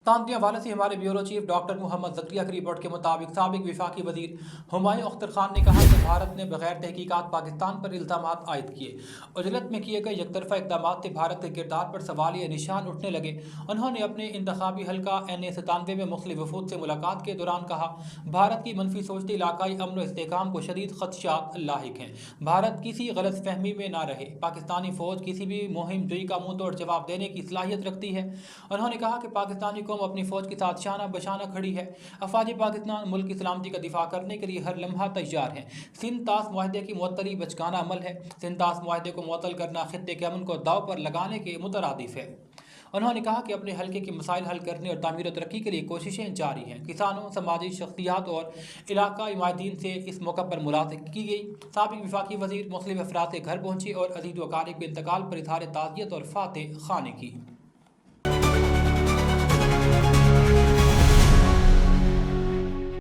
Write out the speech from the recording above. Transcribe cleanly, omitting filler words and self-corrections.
तांतिया वाले से हमारे bureau chief doctor Mohammad Zakaria की रिपोर्ट के मुताबिक साबिक वफाकी वजीर हुमायूं अख्तर खान ने कहा कि भारत ने बगैर तहकीकात पाकिस्तान पर इल्ज़ाम आयद किए। उजलत में किए गए यकतरफा इकदाम से भारत के किरदार पर सवालिया निशान उठने लगे। उन्होंने अपने इंतखाबी हल्का NA-97 में मुख्तलिफ वफूद से मुलाकात के दौरान कहा, भारत की मनफी सोचते इलाकाई अमन व इस्तेहकाम को शदीद खदशात लाहिक हैं। भारत किसी गलत फहमी में ना रहे। पाकिस्तानी फ़ौज किसी भी मुहिम जोई का मुंह तोड़ जवाब देने की सलाहियत रखती है। उन्होंने कहा कि पाकिस्तानी कौम अपनी फ़ौज के साथ शाना बशाना खड़ी है। अफवाज पाकिस्तान मुल्क की सलामती का दिफा करने के लिए हर लम्हा तैयार हैं। सिंध ताश माहदे की मुअत्तली बचकाना अमल है। सिंध ताश माहदे को मुअत्तल करना खित्ते के अमन को दाव पर लगाने के मुतरादिफ है। उन्होंने कहा कि अपने हल्के के मसाइल हल करने और तामीर और तरक्की के लिए कोशिशें जारी हैं। किसानों, समाजी शख्सियात और इलाकाई माहिदीन से इस मौका पर मुलाकात की गई। साबिक वफाकी वजीर मुख्तलिफ अफराद के घर पहुंचे और अजीज़ व अकारिब के इंतकाल पर इज़हार ताज़ियत और फातह खाने की।